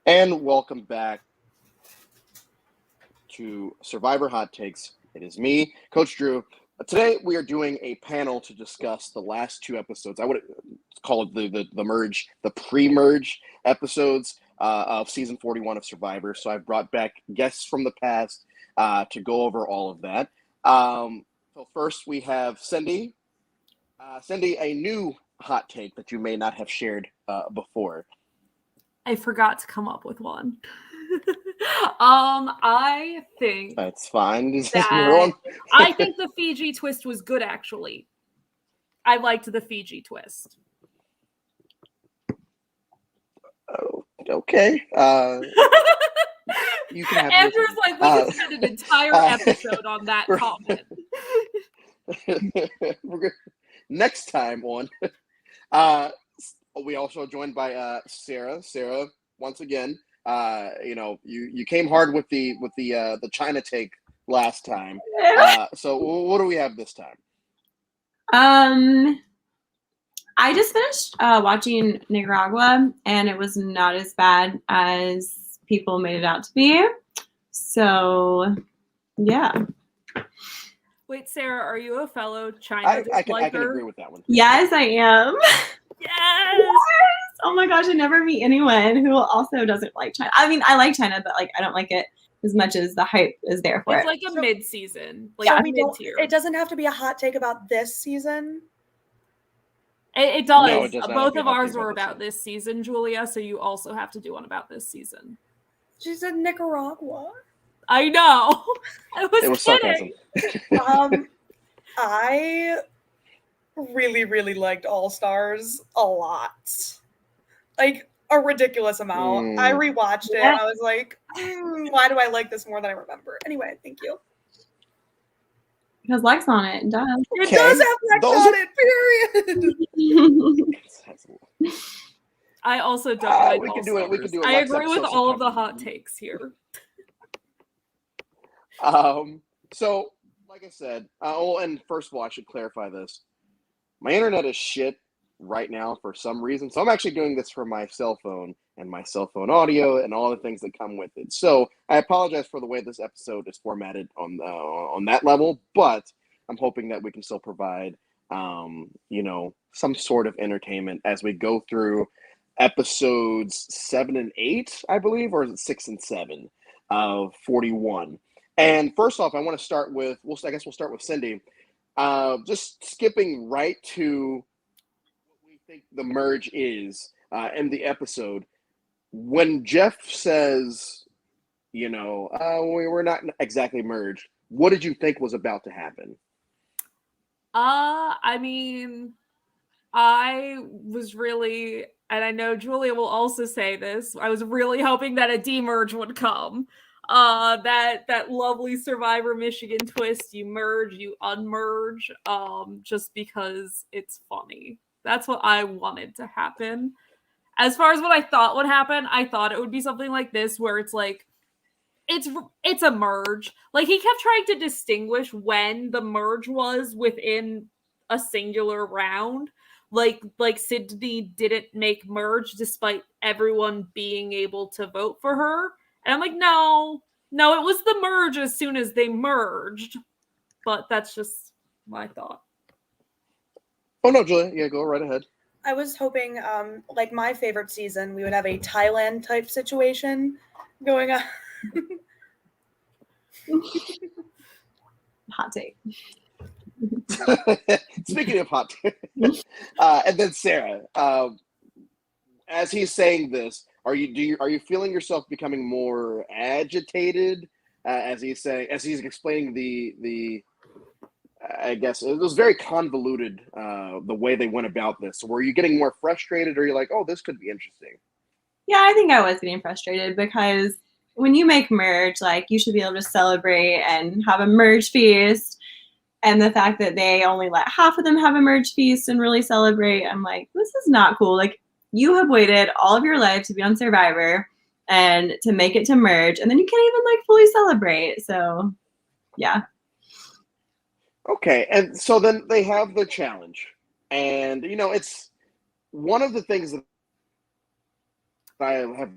And welcome back to Survivor Hot Takes. It is me, Coach Drew. Today we are doing a panel to discuss the last two episodes. I would call it the merge, the pre-merge episodes of season 41 of Survivor. So I've brought back guests from the past to go over all of that. So first we have Cindy. Cindy, a new hot take that you may not have shared before. I forgot to come up with one. I think that's fine. I think the Fiji twist was good, actually. I liked the Fiji twist. Oh, okay. You can have Andrew's like, we can spend an entire episode on that comment. Next time on, we also joined by Sarah. Sarah, once again, you came hard with the China take last time. So what do we have this time? I just finished watching Nicaragua, and it was not as bad as people made it out to be. So, yeah. Wait, Sarah, are you a fellow China I can agree with that one. Yes, I am. Yes! Oh my gosh, I never meet anyone who also doesn't like China. I mean, I like China, but I don't like it as much as the hype is there for it. It's like a mid-season, mid-tier. It doesn't have to be a hot take about this season. It does. No, it does Both of ours were about this season, Julia, so you also have to do one about this season. She said Nicaragua. I know. I was kidding. I really, really liked All Stars a lot. Like, a ridiculous amount. I rewatched it, and I was like, why do I like this more than I remember? Anyway, thank you. Because Lex on it. Duh. It does have Lex on it, period. I also don't like we All can do it. We can do it. I agree with all of the hot takes here. So, like I said, and first of all, I should clarify this. My internet is shit right now for some reason. So I'm actually doing this for my cell phone and my cell phone audio and all the things that come with it. So I apologize for the way this episode is formatted on that level, but I'm hoping that we can still provide, some sort of entertainment as we go through episodes 7 and 8, I believe, or is it 6 and 7 of 41. And first off, I want to start with, we'll start with Cindy. Just skipping right to what we think the merge is in the episode. When Jeff says, we're not exactly merged, what did you think was about to happen? I mean, I was really, and I know Julia will also say this, I was really hoping that a demerge would come. That lovely Survivor Michigan twist, you merge, you unmerge, just because it's funny. That's what I wanted to happen. As far as what I thought would happen, I thought it would be something like this, where it's like, it's a merge. Like, he kept trying to distinguish when the merge was within a singular round. Like Sydney didn't make merge despite everyone being able to vote for her. And I'm like, no, it was the merge as soon as they merged. But that's just my thought. Oh, no, Julia. Yeah, go right ahead. I was hoping, like my favorite season, we would have a Thailand-type situation going on. Hot take. Speaking of hot take. And then Sarah, as he's saying this, are you feeling yourself becoming more agitated as he's explaining the I guess it was very convoluted the way they went about this. So were you getting more frustrated, or you're like, oh, this could be interesting? Yeah, I think I was getting frustrated because when you make merge, you should be able to celebrate and have a merge feast. And the fact that they only let half of them have a merge feast and really celebrate, I'm like, this is not cool. Like, you have waited all of your life to be on Survivor and to make it to merge, and then you can't even fully celebrate. So, yeah. Okay, and so then they have the challenge, and it's one of the things that I have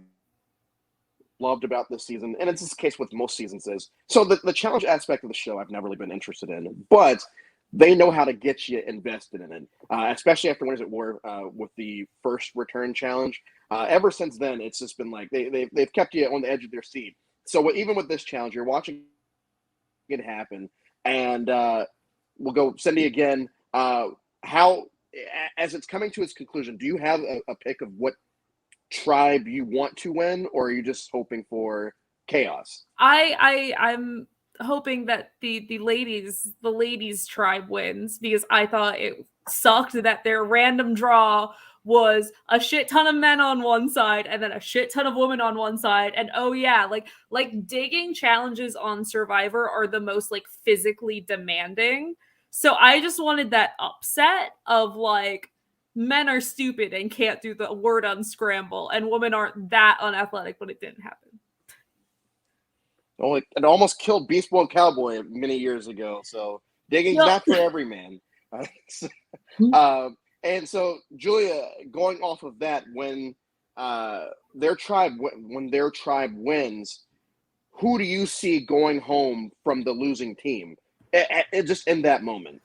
loved about this season, and it's this case with most seasons, is so the challenge aspect of the show I've never really been interested in, but they know how to get you invested in it, especially after Winners at War with the first return challenge. Ever since then, it's just been like they've kept you on the edge of their seat. So even with this challenge, you're watching it happen, and we'll go Cindy again. How, as it's coming to its conclusion, do you have a pick of what tribe you want to win, or are you just hoping for chaos? I'm hoping that the ladies tribe wins, because I thought it sucked that their random draw was a shit ton of men on one side and then a shit ton of women on one side. And oh yeah, like digging challenges on Survivor are the most like physically demanding. So I just wanted that upset of like, men are stupid and can't do the word unscramble, and women aren't that unathletic, but it didn't happen. Oh, it almost killed Beast Boy Cowboy many years ago. So digging's not for every man. And so Julia, going off of that, when their tribe wins, who do you see going home from the losing team? Just in that moment.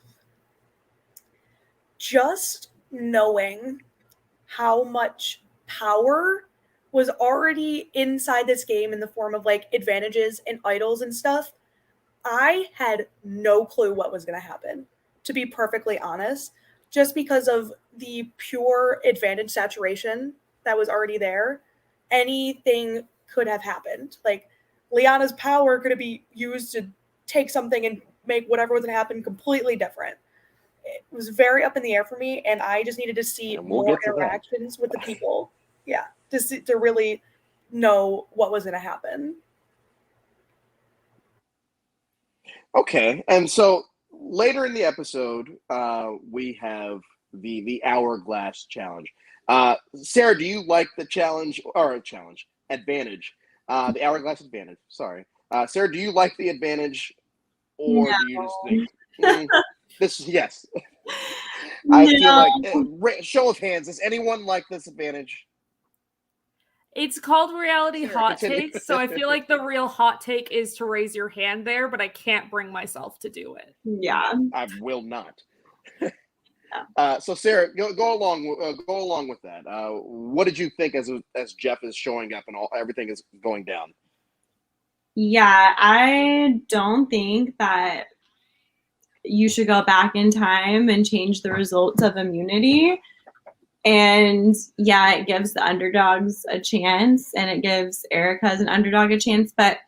Just knowing how much power was already inside this game in the form of like advantages and idols and stuff, I had no clue what was going to happen, to be perfectly honest, just because of the pure advantage saturation that was already there. Anything could have happened. Like Liana's power could be used to take something and make whatever was going to happen completely different. It was very up in the air for me, and I just needed to see more interactions with the people. Yeah, to really know what was going to happen. Okay, and so later in the episode, we have the hourglass challenge. Sarah, do you like the advantage? The hourglass advantage. Sorry, Sarah, do you like the advantage, or do you just think? Yes. I feel like, show of hands, does anyone like this advantage? It's called reality hot takes, so I feel like the real hot take is to raise your hand there, but I can't bring myself to do it. Yeah. I will not. So Sarah, go along with that. What did you think as Jeff is showing up and everything is going down? Yeah, I don't think that you should go back in time and change the results of immunity. And yeah, it gives the underdogs a chance, and it gives Erica as an underdog a chance. But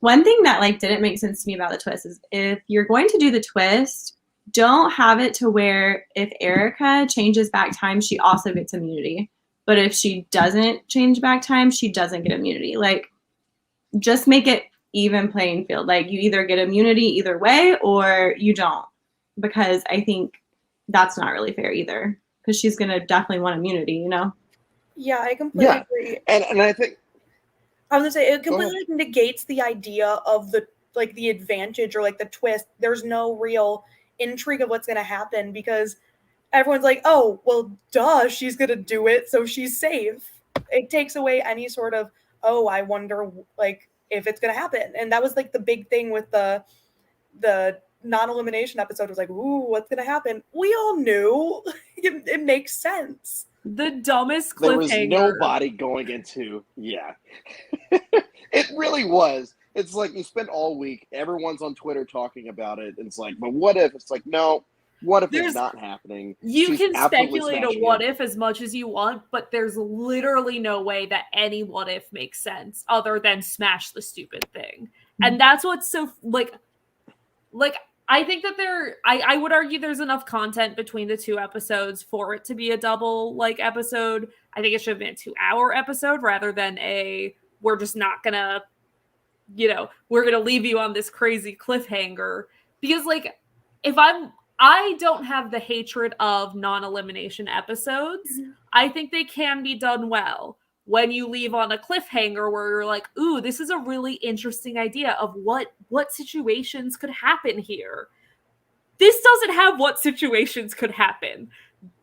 one thing that like didn't make sense to me about the twist is, if you're going to do the twist, don't have it to where if Erica changes back time, she also gets immunity. But if she doesn't change back time, she doesn't get immunity. Like, just make it even playing field. Like, you either get immunity either way or you don't, because I think that's not really fair either, because she's going to definitely want immunity, you know? Yeah, I completely agree. And I think I was going to say, it completely negates the idea of the advantage or like the twist. There's no real intrigue of what's going to happen, because everyone's like, oh, well, duh, she's going to do it, so she's safe. It takes away any sort of, oh, I wonder like if it's going to happen. And that was like the big thing with the non-elimination episode, was like, ooh, what's going to happen? We all knew. It makes sense. The dumbest cliffhanger. There was nobody going into, it really was. It's like you spend all week, everyone's on Twitter talking about it. And it's like, but what if? It's like, no, what if it's not happening? You can speculate a what if as much as you want, but there's literally no way that any what if makes sense other than smash the stupid thing. And that's what's so like I think that I would argue there's enough content between the two episodes for it to be a double like episode. I think it should have been a 2-hour episode rather than we're just not gonna, we're gonna leave you on this crazy cliffhanger. Because like, I don't have the hatred of non-elimination episodes. Mm-hmm. I think they can be done well when you leave on a cliffhanger where you're like, ooh, this is a really interesting idea of what situations could happen here. This doesn't have what situations could happen.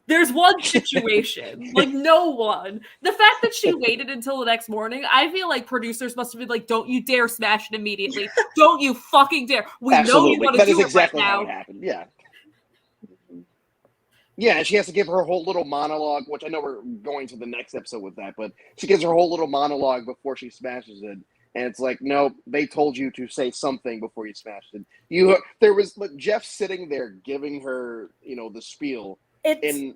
There's one situation, like no one. The fact that she waited until the next morning, I feel like producers must have been like, "Don't you dare smash it immediately! Don't you fucking dare! We know you want to That do is it exactly right how now." it happened. Yeah. Yeah, and she has to give her whole little monologue, which I know we're going to the next episode with that, but she gives her whole little monologue before she smashes it. And it's like, no, they told you to say something before you smashed it. There was Jeff sitting there giving her, the spiel. In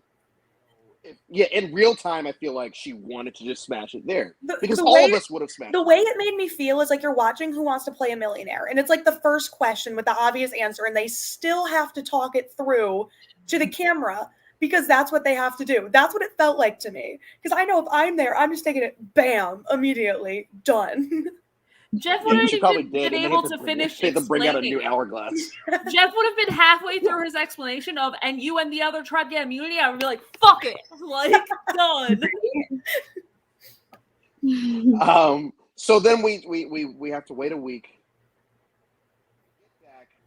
real time, I feel like she wanted to just smash it there because all of us would have smashed. The way it made me feel is like you're watching Who Wants to Play a Millionaire, and it's like the first question with the obvious answer, and they still have to talk it through to the camera because that's what they have to do. That's what it felt like to me. Because I know if I'm there, I'm just taking it, bam, immediately, done. Jeff would have even been able to finish bring out a new hourglass. Jeff would have been halfway through his explanation of, and you and the other tribe get immunity. I would be like, fuck it. Like, done. So then we have to wait a week.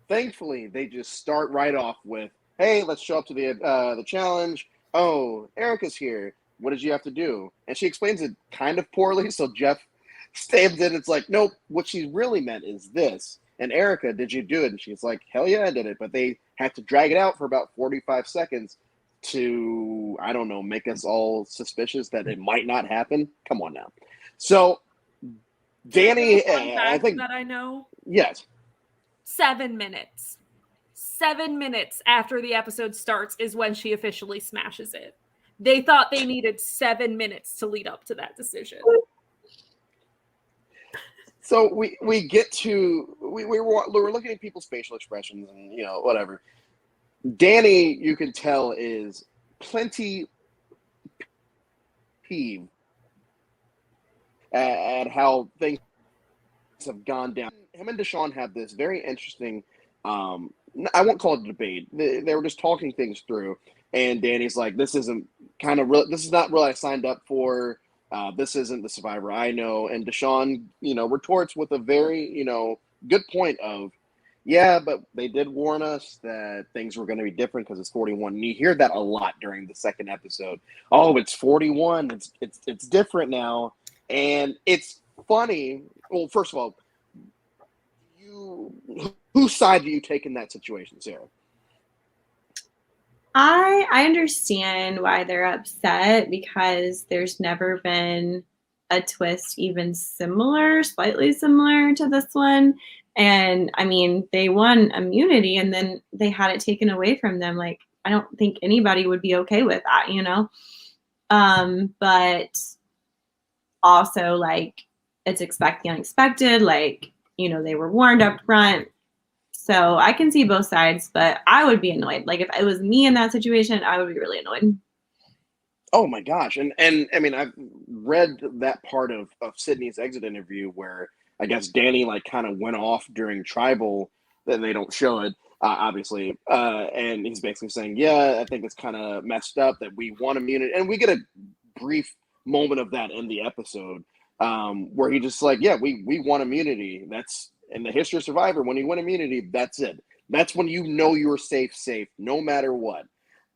Thankfully, they just start right off with, hey, let's show up to the challenge. Oh, Erica's here. What did you have to do? And she explains it kind of poorly, so Jeff stands in. It's like, nope, what she really meant is this. And Erica, did you do it? And she's like, hell yeah, I did it. But they had to drag it out for about 45 seconds to, I don't know, make us all suspicious that it might not happen. Come on now. So, Danny, I think that I know. Yes. 7 minutes. 7 minutes after the episode starts is when she officially smashes it. They thought they needed 7 minutes to lead up to that decision. So we get to we're looking at people's facial expressions and whatever. Danny, you can tell, is plenty peeved at how things have gone down. Him and Deshaun had this very interesting. I won't call it a debate. They were just talking things through, and Danny's like, "This isn't this is not what I signed up for. This isn't the Survivor I know." And Deshaun, retorts with a very, good point of, yeah, but they did warn us that things were going to be different because it's 41. And you hear that a lot during the second episode. Oh, it's 41. It's different now, and it's funny. Well, first of all, whose side do you take in that situation, Sarah? I understand why they're upset because there's never been a twist even slightly similar to this one. And I mean, they won immunity and then they had it taken away from them. Like, I don't think anybody would be okay with that, But also, like, it's expect the unexpected. Like, they were warned up front. So I can see both sides, but I would be annoyed. Like, if it was me in that situation, I would be really annoyed. Oh my gosh. And I mean, I've read that part of Sydney's exit interview where I guess Danny kind of went off during Tribal. Then they don't show it, obviously. And he's basically saying, yeah, I think it's kind of messed up that we want immunity. And we get a brief moment of that in the episode where he just yeah, we want immunity. That's in the history of Survivor. When you win immunity, that's it. That's when you're safe, no matter what.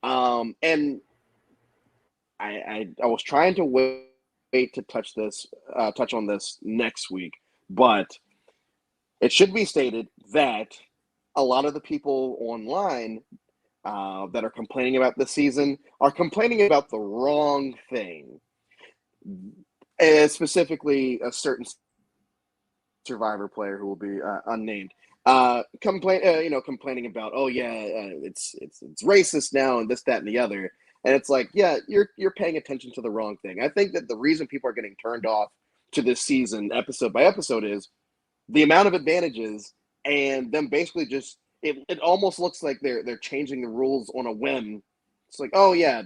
And I was trying to wait to touch on this next week, but it should be stated that a lot of the people online that are complaining about this season are complaining about the wrong thing. Specifically, a certain Survivor player who will be unnamed, complaining about, oh yeah, it's racist now and this, that, and the other. And it's like, yeah, you're paying attention to the wrong thing. I think that the reason people are getting turned off to this season, episode by episode, is the amount of advantages and them basically just it almost looks like they're changing the rules on a whim. It's like, oh yeah,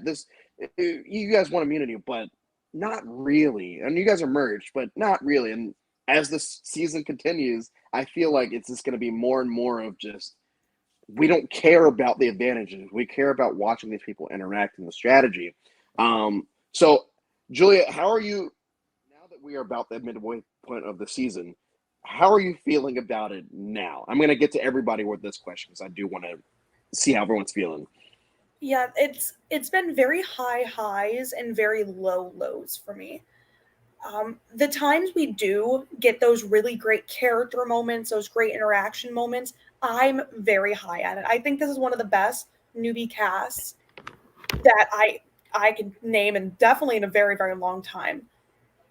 you guys want immunity, but not really. And you guys are merged, but not really. And as this season continues, I feel like it's just going to be more and more of just, we don't care about the advantages. We care about watching these people interact in the strategy. So, Julia, how are you, now that we are about the midway point of the season, how are you feeling about it now? I'm going to get to everybody with this question because I do want to see how everyone's feeling. Yeah, it's been very high highs and very low lows for me. The times we do get those really great character moments, those great interaction moments, I'm very high on it. I think this is one of the best newbie casts that I can name, and definitely in a very, very long time.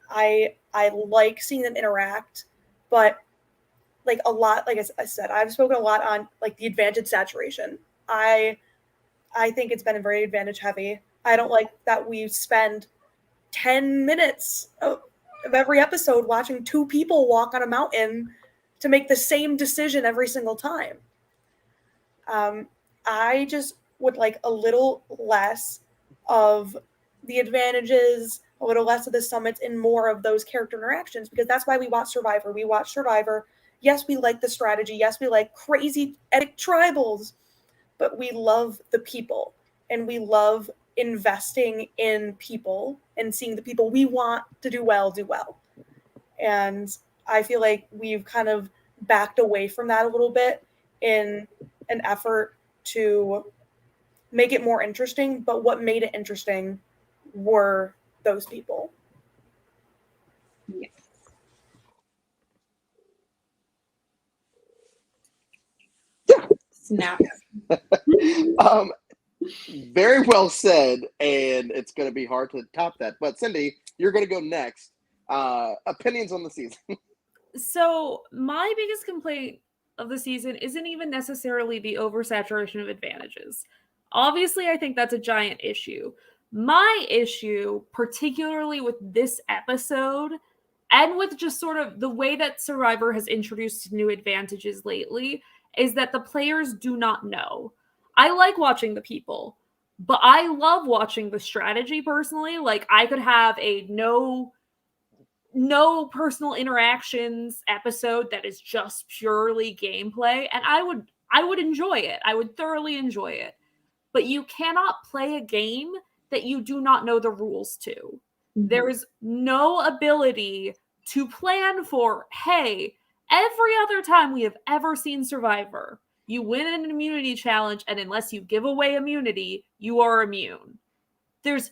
I like seeing them interact, but like a lot, like I said, I've spoken a lot on like the advantage saturation. I think it's been very advantage heavy. I don't like that we spend 10 minutes of every episode watching two people walk on a mountain to make the same decision every single time. I just would like a little less of the advantages, a little less of the summits, and more of those character interactions, because that's why we watch Survivor. We watch Survivor. Yes, we like the strategy. Yes, we like crazy epic tribals, but we love the people, and we love investing in people and seeing the people we want to do well do well. And I feel like we've kind of backed away from that a little bit in an effort to make it more interesting, but what made it interesting were those people. Yes. Snap. Very well said, and it's going to be hard to top that. But Cindy, you're going to go next. Opinions on the season. So my biggest complaint of the season isn't even necessarily the oversaturation of advantages. Obviously, I think that's a giant issue. My issue, particularly with this episode, and with just sort of the way that Survivor has introduced new advantages lately, is that the players do not know. I like watching the people, but I love watching the strategy personally. Like, I could have a no personal interactions episode that is just purely gameplay, and I would enjoy it. I would thoroughly enjoy it. But you cannot play a game that you do not know the rules to. Mm-hmm. There is no ability to plan for, hey, every other time we have ever seen Survivor, you win an immunity challenge, and unless you give away immunity, you are immune. There's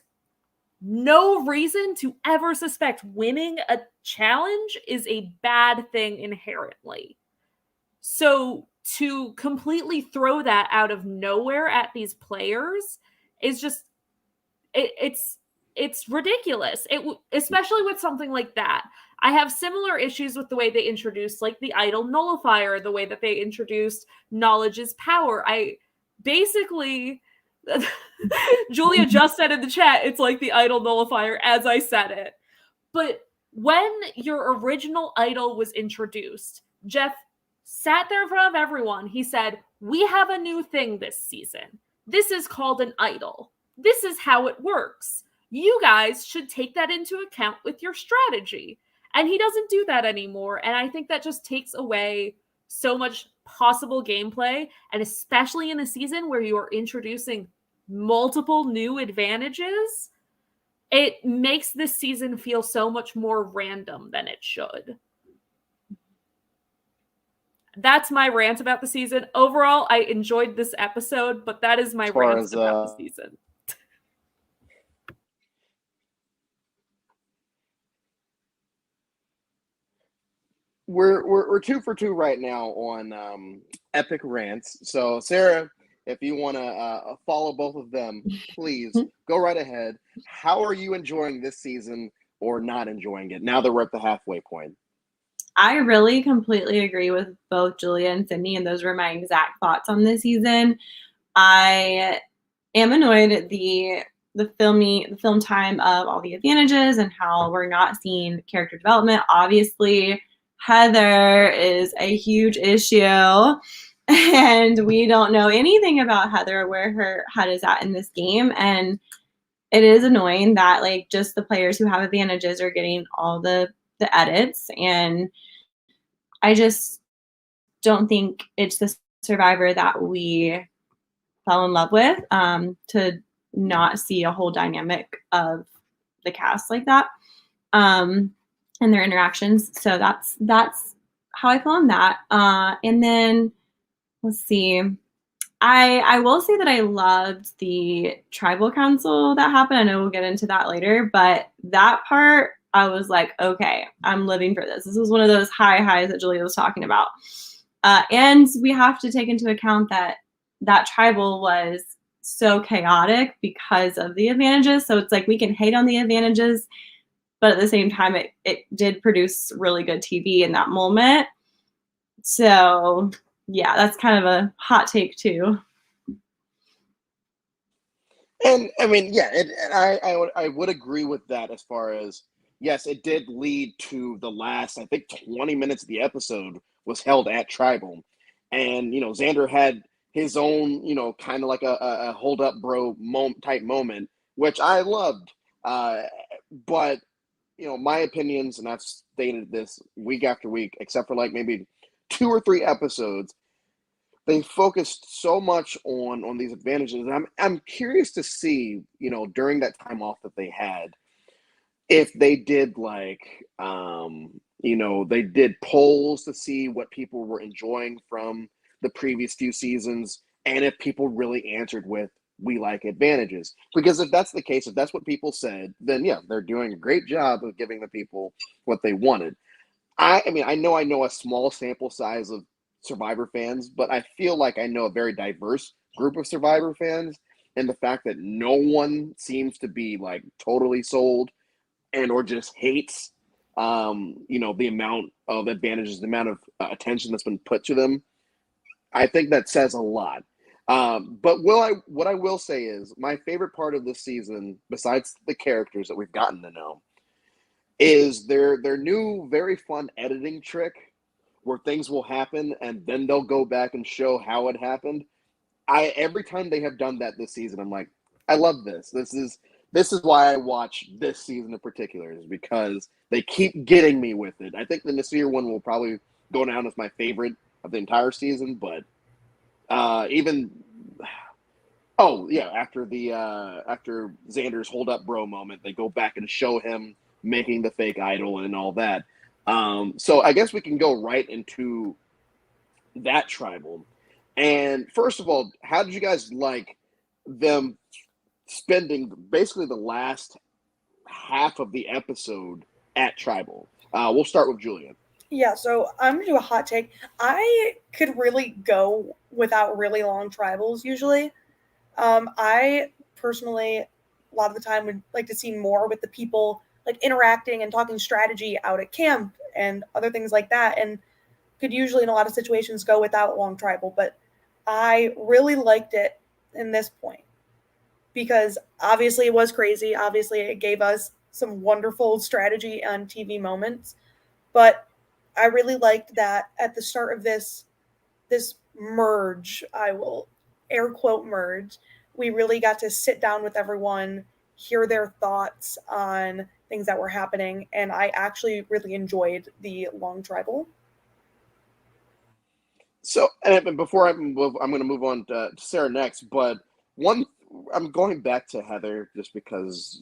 no reason to ever suspect winning a challenge is a bad thing inherently. So to completely throw that out of nowhere at these players is just it's ridiculous. Especially with something like that. I have similar issues with the way they introduced like the idol nullifier, the way that they introduced knowledge is power. I basically Julia just said in the chat, it's like the idol nullifier as I said it. But when your original idol was introduced, Jeff sat there in front of everyone. He said, we have a new thing this season. This is called an idol. This is how it works. You guys should take that into account with your strategy. And he doesn't do that anymore. And I think that just takes away so much possible gameplay. And especially in a season where you are introducing multiple new advantages, it makes this season feel so much more random than it should. That's my rant about the season. Overall, I enjoyed this episode, but that is my rant about the season. We're 2 for 2 right now on epic rants. So Sarah, if you want to follow both of them, please go right ahead. How are you enjoying this season or not enjoying it now that we're at the halfway point? I really completely agree with both Julia and Sydney, and those were my exact thoughts on this season. I am annoyed at the film time of all the advantages and how we're not seeing character development. Obviously, Heather is a huge issue, and we don't know anything about Heather, where her head is at in this game. And it is annoying that like just the players who have advantages are getting all the edits, and I just don't think it's the Survivor that we fell in love with, to not see a whole dynamic of the cast like that, and their interactions. So that's how I feel on that. And then let's see. I will say that I loved the tribal council that happened. I know we'll get into that later, but that part I was like, okay, I'm living for this. This was one of those highs that Julia was talking about. And we have to take into account that that tribal was so chaotic because of the advantages. So it's like we can hate on the advantages, but at the same time, it did produce really good TV in that moment. So yeah, that's kind of a hot take too. And I mean, yeah, I would agree with that as far as, yes, it did lead to the last, I think, 20 minutes of the episode was held at Tribal. And, Xander had his own, kind of like a hold up bro type moment, which I loved. But, my opinions, and I've stated this week after week, except for like maybe 2 or 3 episodes, they focused so much on these advantages. And I'm curious to see, during that time off that they had, if they did like they did polls to see what people were enjoying from the previous few seasons, and if people really answered with we like advantages. Because if that's the case, if that's what people said, then yeah, they're doing a great job of giving the people what they wanted. I mean, I know a small sample size of Survivor fans, but I feel like I know a very diverse group of Survivor fans, and the fact that no one seems to be like totally sold and or just hates the amount of advantages, the amount of attention that's been put to them. I think that says a lot. But what I will say is my favorite part of this season, besides the characters that we've gotten to know, is their new very fun editing trick where things will happen and then they'll go back and show how it happened. Every time they have done that this season, I'm like, I love this. This is why I watch this season in particular, is because they keep getting me with it. I think the Nasir one will probably go down as my favorite of the entire season, but after Xander's hold up bro moment, they go back and show him making the fake idol and all that. So I guess we can go right into that tribal. And first of all, how did you guys like them spending basically the last half of the episode at Tribal? We'll start with Julia. Yeah, so I'm gonna do a hot take. I could really go without really long tribals usually. I personally, a lot of the time, would like to see more with the people like interacting and talking strategy out at camp and other things like that, and could usually in a lot of situations go without long tribal. But I really liked it in this point because obviously it was crazy. Obviously it gave us some wonderful strategy on TV moments, but I really liked that at the start of this merge, I will air quote merge, we really got to sit down with everyone, hear their thoughts on things that were happening, and I actually really enjoyed the long tribal. So, and before I'm going to move on to Sarah next, but I'm going back to Heather just because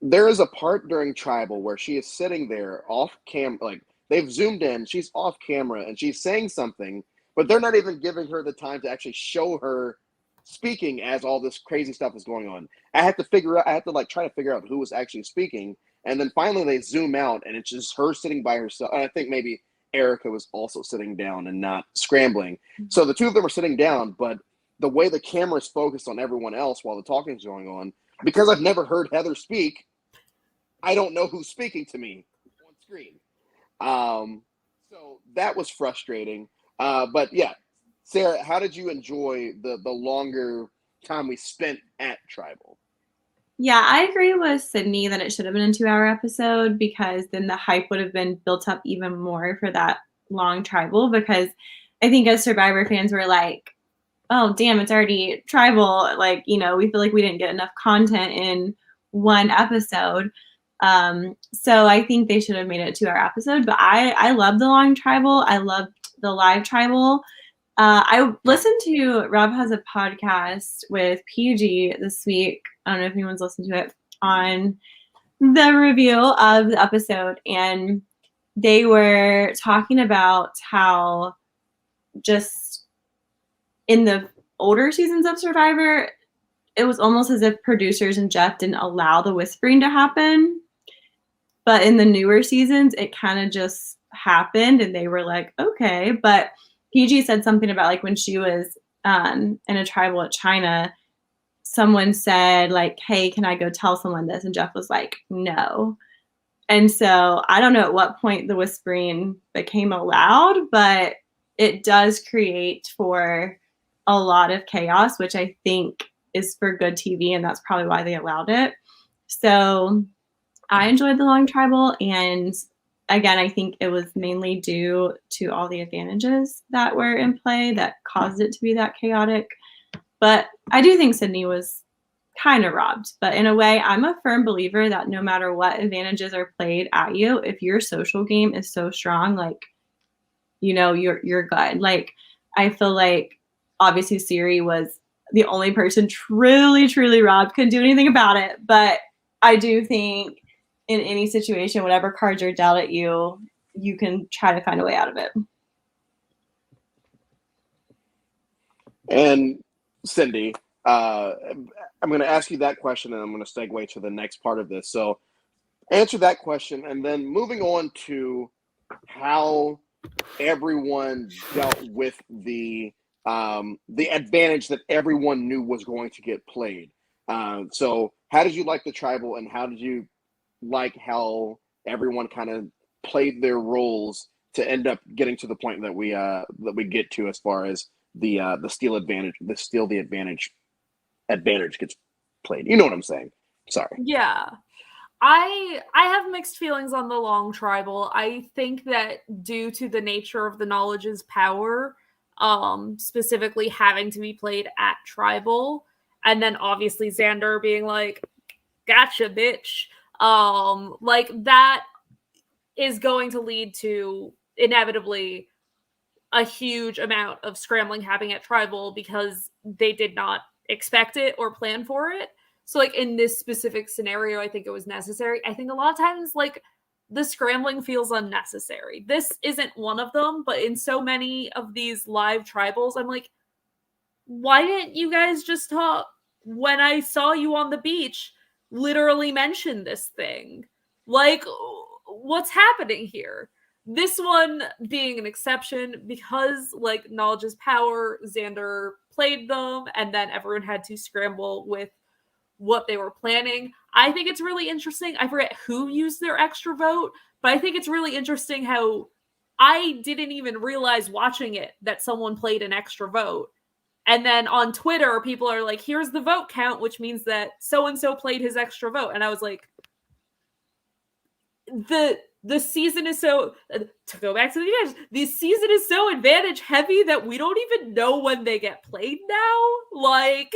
there is a part during Tribal where she is sitting there off camera, like they've zoomed in, she's off camera and she's saying something, but they're not even giving her the time to actually show her speaking as all this crazy stuff is going on. I had to try to figure out who was actually speaking, and then finally they zoom out and it's just her sitting by herself. And I think maybe Erica was also sitting down and not scrambling. So the two of them are sitting down, but the way the camera is focused on everyone else while the talking is going on, because I've never heard Heather speak, I don't know who's speaking to me on screen. So that was frustrating. But yeah, Sarah, how did you enjoy the longer time we spent at Tribal? Yeah, I agree with Sydney that it should have been a 2-hour episode because then the hype would have been built up even more for that long Tribal, because I think as Survivor fans we're like, oh damn, it's already Tribal. Like, we feel like we didn't get enough content in one episode. So I think they should have made it a 2-hour episode, but I love the long Tribal. I loved the live Tribal. I listened to Rob has a podcast with PG this week. I don't know if anyone's listened to it, on the review of the episode. And they were talking about how just in the older seasons of Survivor, it was almost as if producers and Jeff didn't allow the whispering to happen. But in the newer seasons, it kind of just happened and they were like, okay. But PG said something about like when she was in a tribal at China, someone said like, hey, can I go tell someone this? And Jeff was like, no. And so I don't know at what point the whispering became allowed, but it does create for a lot of chaos, which I think is for good TV, and that's probably why they allowed it. So I enjoyed the long tribal, and again, I think it was mainly due to all the advantages that were in play that caused it to be that chaotic. But I do think Sydney was kind of robbed. But in a way, I'm a firm believer that no matter what advantages are played at you, if your social game is so strong, like, you know, you're good. Like, I feel like obviously Siri was the only person truly robbed, couldn't do anything about it. But I do think in any situation, whatever cards are dealt at you, you can try to find a way out of it. And Cindy, I'm going to ask you that question, and I'm going to segue to the next part of this. So answer that question, and then moving on to how everyone dealt with the advantage that everyone knew was going to get played. So how did you like the tribal, and how did you like how everyone kind of played their roles to end up getting to the point that we get to as far as the steal advantage gets played? You know what I'm saying? Sorry. Yeah. I have mixed feelings on the long tribal. I think that due to the nature of the knowledge is power, specifically having to be played at tribal, and then obviously Xander being like, gotcha, bitch. Like that is going to lead to inevitably a huge amount of scrambling happening at tribal because they did not expect it or plan for it. So like in this specific scenario, I think it was necessary. I think a lot of times like the scrambling feels unnecessary. This isn't one of them, but in so many of these live tribals, I'm like, why didn't you guys just talk when I saw you on the beach? Literally mention this thing. Like, what's happening here? This one being an exception because, like, knowledge is power, Xander played them, and then everyone had to scramble with what they were planning. I think it's really interesting. I forget who used their extra vote, but I think it's really interesting how I didn't even realize watching it that someone played an extra vote. And then on Twitter, people are like, here's the vote count, which means that so-and-so played his extra vote. And I was like, the season is so, to go back to the advantage, the season is so advantage heavy that we don't even know when they get played now. Like,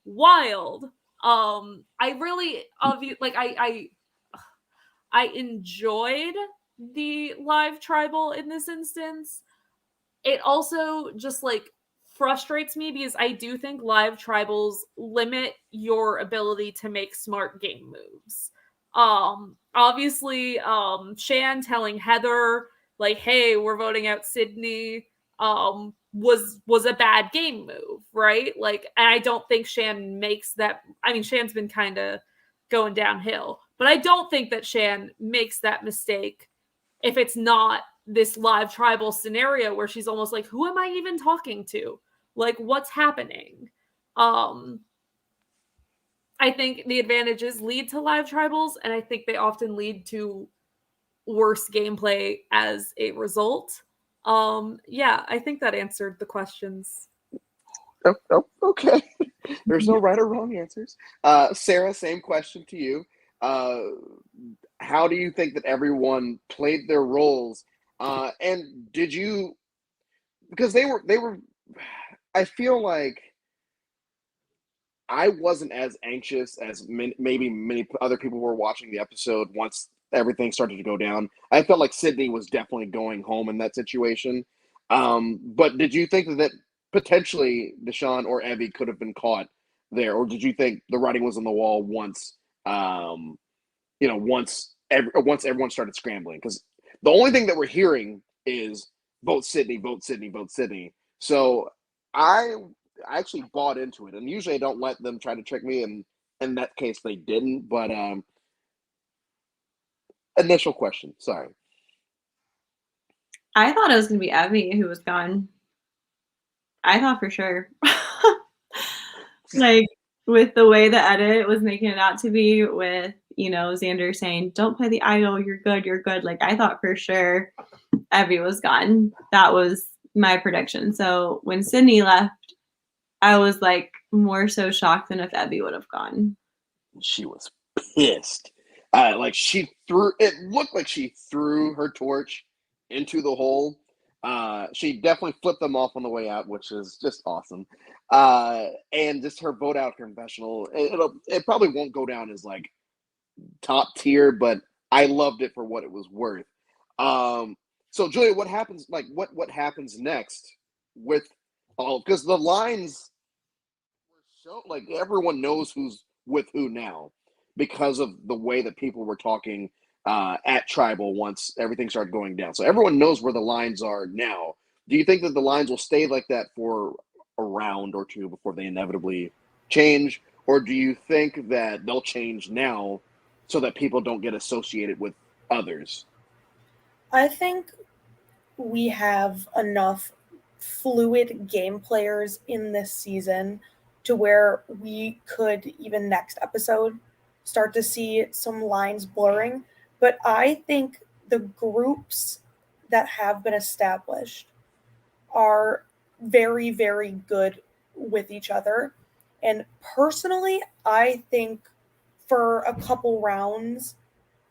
wild. I really, like, I enjoyed the live tribal in this instance. It also just, like, frustrates me because I do think live tribals limit your ability to make smart game moves. Obviously, Shan telling Heather, like, hey, we're voting out Sydney, was a bad game move, right? Like, and I don't think Shan makes that. I mean, Shan's been kind of going downhill, but I don't think that Shan makes that mistake if it's not this live tribal scenario where she's almost like, who am I even talking to? Like, what's happening? I think the advantages lead to live tribals, and I think they often lead to worse gameplay as a result. Yeah, I think that answered the questions. Oh, okay. There's no right or wrong answers. Sarah, same question to you. How do you think that everyone played their roles? And did you, because they were, I feel like I wasn't as anxious as maybe many other people were watching the episode once everything started to go down. I felt like Sydney was definitely going home in that situation. But did you think that potentially Deshaun or Evie could have been caught there, or did you think the writing was on the wall once, once everyone started scrambling? Because the only thing that we're hearing is vote Sydney, vote Sydney, vote Sydney. So I actually bought into it, and usually I don't let them try to trick me, and in that case they didn't. But initial question, sorry. I thought it was going to be Evie who was gone. I thought for sure. Like, with the way the edit was making it out to be, with, Xander saying, "Don't play the idol, you're good, you're good." Like, I thought for sure Evie was gone. That was my prediction. So when Sydney left, I was like more so shocked than if Evie would have gone. She was pissed. Like she threw. It looked like she threw her torch into the hole. She definitely flipped them off on the way out, which is just awesome. And just her vote out confessional. It probably won't go down as like top tier, but I loved it for what it was worth. So Julia, what happens? Like, what happens next with all? Because the lines were so like everyone knows who's with who now because of the way that people were talking at Tribal once everything started going down. So everyone knows where the lines are now. Do you think that the lines will stay like that for a round or two before they inevitably change? Or do you think that they'll change now so that people don't get associated with others? I think we have enough fluid game players in this season to where we could, even next episode, start to see some lines blurring. But I think the groups that have been established are very, very good with each other. And personally, I think for a couple rounds,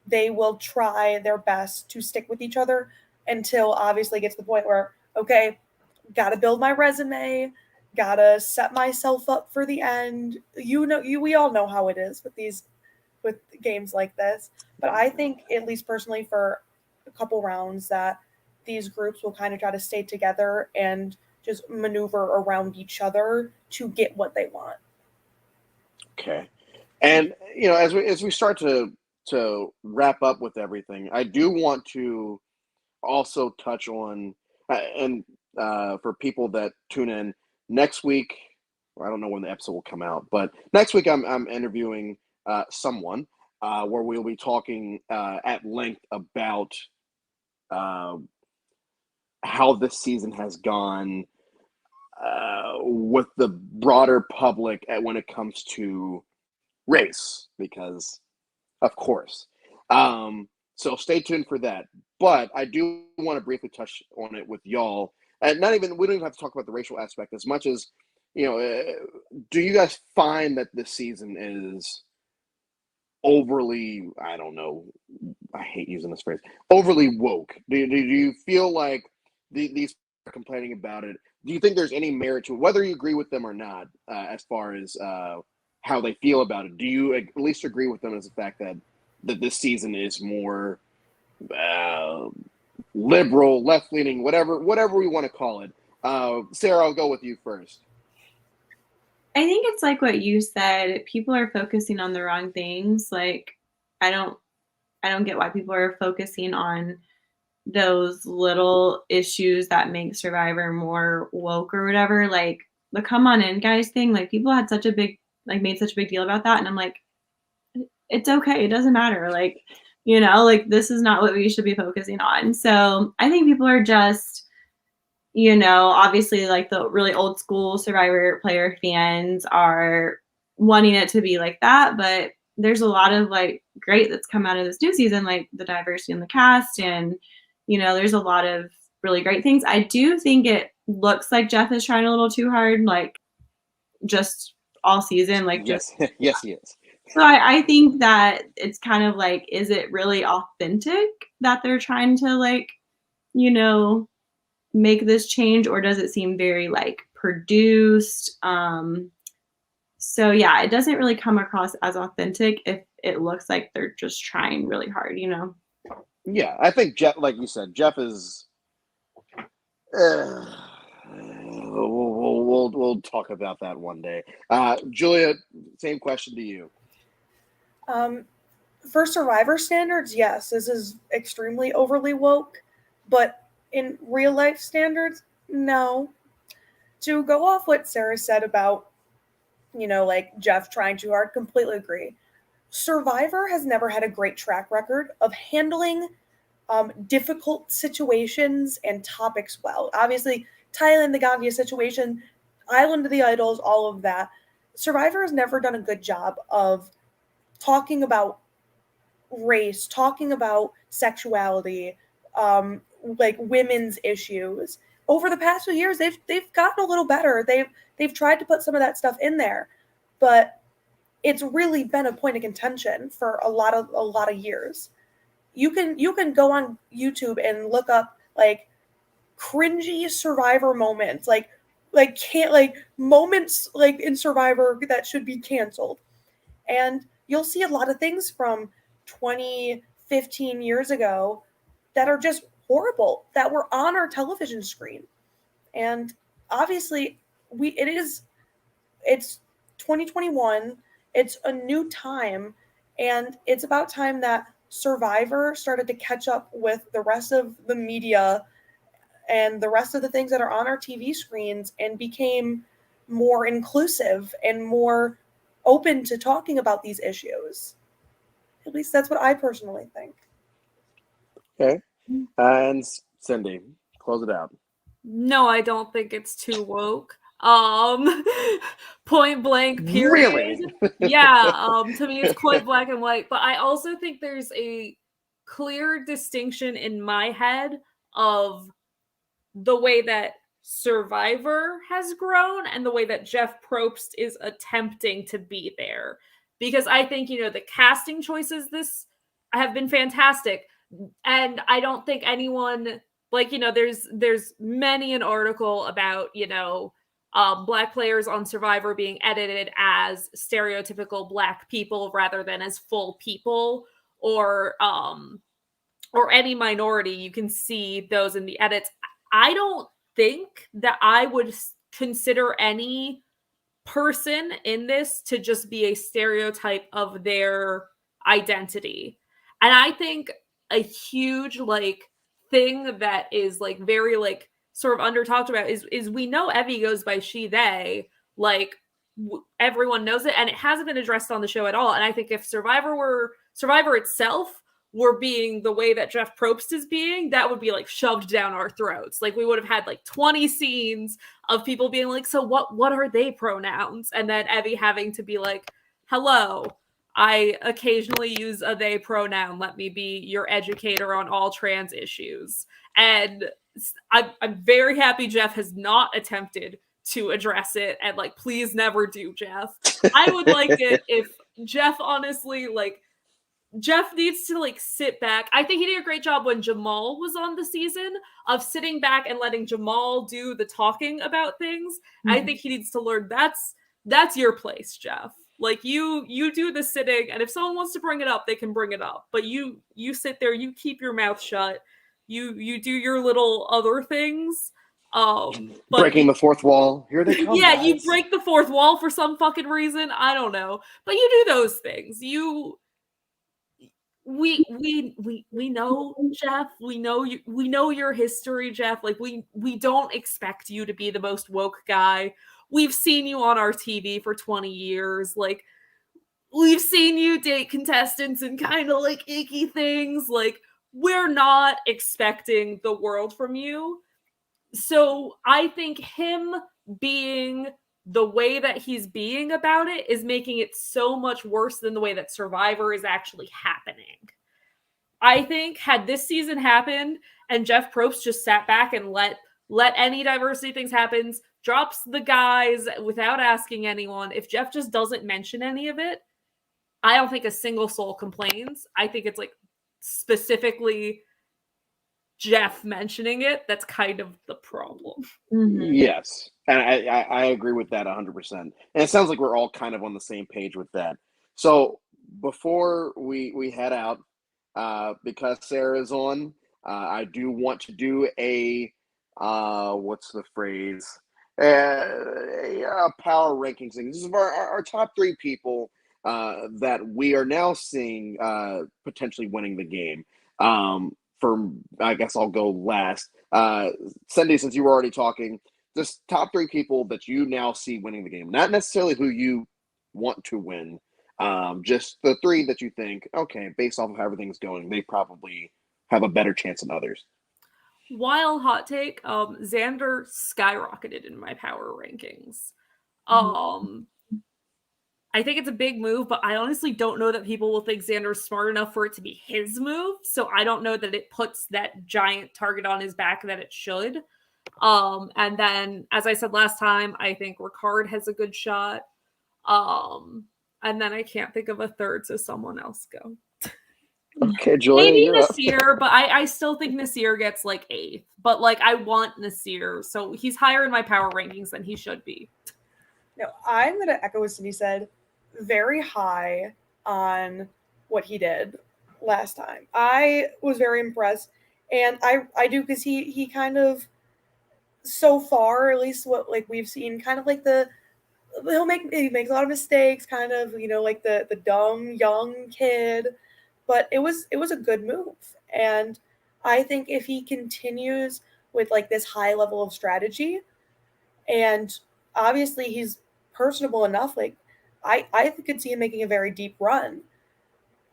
they will try their best to stick with each other until obviously it gets to the point where, okay, gotta build my resume, gotta set myself up for the end. We all know how it is with games like this. But I think, at least personally, for a couple rounds, that these groups will kind of try to stay together and just maneuver around each other to get what they want. Okay. And as we start to wrap up with everything, I do want to also touch on and for people that tune in next week. I don't know when the episode will come out, but next week I'm interviewing someone where we'll be talking at length about how this season has gone with the broader public when it comes to race, because of course. So stay tuned for that. But I do want to briefly touch on it with y'all. And we don't even have to talk about the racial aspect as much as, do you guys find that this season is overly, I don't know, I hate using this phrase, overly woke? Do you feel like these are complaining about it? Do you think there's any merit to it, whether you agree with them or not, as far as how they feel about it? Do you at least agree with them as the fact that this season is more liberal, left-leaning, whatever we want to call it? Sarah, I'll go with you first. I think it's like what you said. People are focusing on the wrong things. Like, I don't get why people are focusing on those little issues that make Survivor more woke or whatever. Like the "come on in, guys" thing. Like, people had made such a big deal about that, and I'm like, it's okay. It doesn't matter. Like, this is not what we should be focusing on. So I think people are just, obviously, like, the really old school Survivor player fans are wanting it to be like that, but there's a lot of like great that's come out of this new season, like the diversity in the cast, and there's a lot of really great things. I do think it looks like Jeff is trying a little too hard, like just all season, like yes, just yes, he is. So I think that it's kind of like, is it really authentic that they're trying to like, make this change, or does it seem very like produced? So yeah, it doesn't really come across as authentic if it looks like they're just trying really hard, Yeah, I think Jeff, like you said, Jeff is. We'll talk about that one day. Julia, same question to you. For Survivor standards, yes, this is extremely overly woke, but in real life standards, no. to go off what Sarah said about, like Jeff trying too hard, completely agree. Survivor has never had a great track record of handling difficult situations and topics well. Obviously, Thailand, the Gambia situation, Island of the Idols, all of that. Survivor has never done a good job of talking about race, talking about sexuality, like women's issues. Over the past few years, they've gotten a little better. They've tried to put some of that stuff in there, but it's really been a point of contention for a lot of years. You can go on YouTube and look up like cringy Survivor moments, like can't like moments like in Survivor that should be canceled, and you'll see a lot of things from 20-15 years ago that are just horrible that were on our television screen. And obviously it's 2021, it's a new time, and it's about time that Survivor started to catch up with the rest of the media and the rest of the things that are on our TV screens and became more inclusive and more open to talking about these issues. At least that's what I personally think. Okay. And Cindy, close it out. No, I don't think it's too woke. Point blank, period. Really? Yeah, to me it's quite black and white, but I also think there's a clear distinction in my head of the way that Survivor has grown and the way that Jeff Probst is attempting to be there. Because I think, the casting choices this have been fantastic. And I don't think anyone, there's many an article about, Black players on Survivor being edited as stereotypical Black people rather than as full people, or any minority. You can see those in the edits. I don't think that I would consider any person in this to just be a stereotype of their identity. And I think a huge thing that is very sort of under talked about is we know Evie goes by she, they, everyone knows it, and it hasn't been addressed on the show at all. And I think if Survivor itself were being the way that Jeff Probst is being, that would be shoved down our throats. We would have had 20 scenes of people being so what are they pronouns? And then Evie having to be hello, I occasionally use a they pronoun. Let me be your educator on all trans issues. And I'm very happy Jeff has not attempted to address it. And please never do, Jeff. I would like it if Jeff honestly Jeff needs to sit back. I think he did a great job when Jamal was on the season of sitting back and letting Jamal do the talking about things. Mm-hmm. I think he needs to learn that's your place, Jeff. You do the sitting, and if someone wants to bring it up, they can bring it up. But you sit there, you keep your mouth shut. You do your little other things. Breaking the fourth wall. Here they come. Yeah, guys. You break the fourth wall for some fucking reason. I don't know. But you do those things. We know, Jeff. We know your history, Jeff. We don't expect you to be the most woke guy. We've seen you on our TV for 20 years. We've seen you date contestants and kind of icky things. We're not expecting the world from you. So I think him being the way that he's being about it is making it so much worse than the way that Survivor is actually happening. I think had this season happened and Jeff Probst just sat back and let any diversity things happen, drops the guys without asking anyone, if Jeff just doesn't mention any of it, I don't think a single soul complains. I think it's specifically Jeff mentioning it that's kind of the problem. Mm-hmm. Yes, and I agree with that 100%. And it sounds like we're all kind of on the same page with that. So before we head out, because Sarah's on, I do want to do a what's the phrase? A power rankings thing. This is our top 3 people that we are now seeing potentially winning the game. I guess I'll go last. Cindy, since you were already talking, just top 3 people that you now see winning the game. Not necessarily who you want to win. Just the 3 that you think, okay, based off of how everything's going, they probably have a better chance than others. Wild hot take, Xander skyrocketed in my power rankings. I think it's a big move, but I honestly don't know that people will think Xander's smart enough for it to be his move. So I don't know that it puts that giant target on his back that it should. And then, as I said last time, I think Ricard has a good shot. And then I can't think of a third, so someone else go. Okay, Julia, maybe you're Nasir, but I still think Nasir gets like 8th. But like I want Nasir, so he's higher in my power rankings than he should be. No, I'm gonna echo what Cindy said. Very high on what he did last time. I was very impressed, and I do, because he kind of, so far at least what like we've seen, kind of like he makes a lot of mistakes, kind of, like the dumb young kid, but it was a good move. And I think if he continues with like this high level of strategy, and obviously he's personable enough, like I could see him making a very deep run.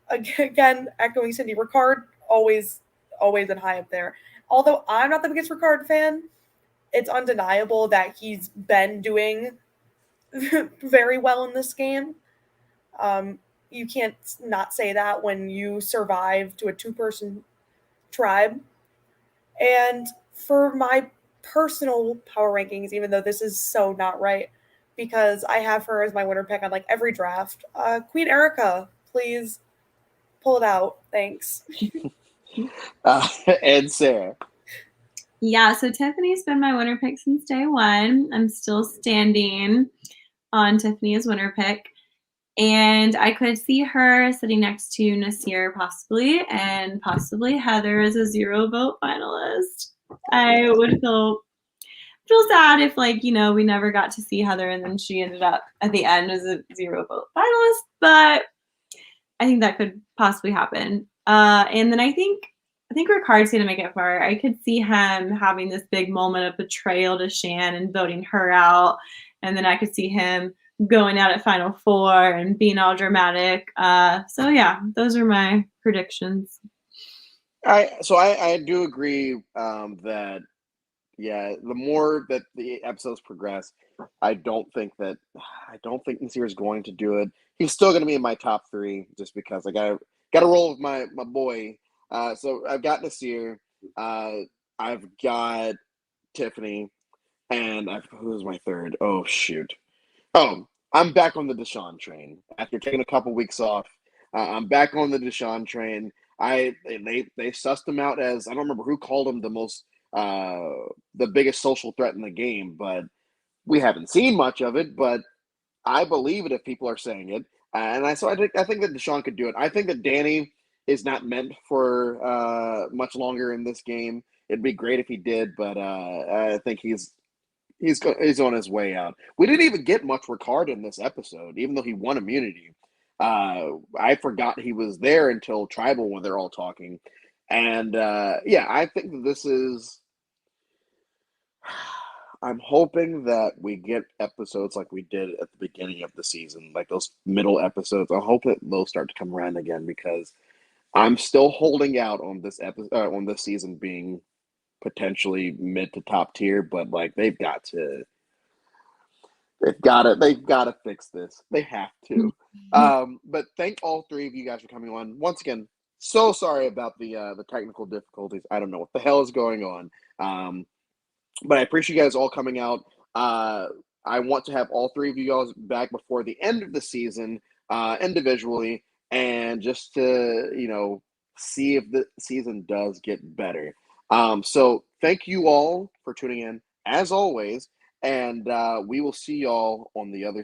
Again, echoing Cindy, Ricard always been high up there. Although I'm not the biggest Ricard fan, it's undeniable that he's been doing very well in this game. You can't not say that when you survive to a 2-person tribe. And for my personal power rankings, even though this is so not right, because I have her as my winner pick on like every draft, Queen Erica, please pull it out. Thanks. and Sarah. Yeah, so Tiffany's been my winner pick since day one. I'm still standing on Tiffany as winner pick. And I could see her sitting next to Nasir possibly, and possibly Heather as a 0 vote finalist. I would feel sad if, like, we never got to see Heather and then she ended up at the end as a 0 vote finalist, but I think that could possibly happen. And then I think Ricard's going to make it far. I could see him having this big moment of betrayal to Shan and voting her out. And then I could see him going out at Final Four and being all dramatic. So yeah, those are my predictions. I do agree that, yeah, the more that the episodes progress, I don't think Nasir is going to do it. He's still going to be in my top 3 just because I got to roll with my boy. So I've got Nasir, I've got Tiffany, and who's my third? Oh shoot! Oh, I'm back on the Deshaun train after taking a couple weeks off. I'm back on the Deshaun train. They sussed him out as, I don't remember who called him the biggest social threat in the game, but we haven't seen much of it. But I believe it if people are saying it, and I think that Deshaun could do it. I think that Danny is not meant for much longer in this game. It'd be great if he did, but I think he's on his way out. We didn't even get much Ricard in this episode, even though he won immunity. I forgot he was there until Tribal when they're all talking. And yeah, I think that this is. I'm hoping that we get episodes like we did at the beginning of the season, like those middle episodes. I hope that those start to come around again, because I'm still holding out on this on this season being potentially mid to top tier, but like they've got to fix this. They have to. But thank all 3 of you guys for coming on. Once again, so sorry about the technical difficulties. I don't know what the hell is going on. But I appreciate you guys all coming out. I want to have all 3 of you guys back before the end of the season, individually, and just to see if the season does get better. So thank you all for tuning in, as always, and we will see y'all on the other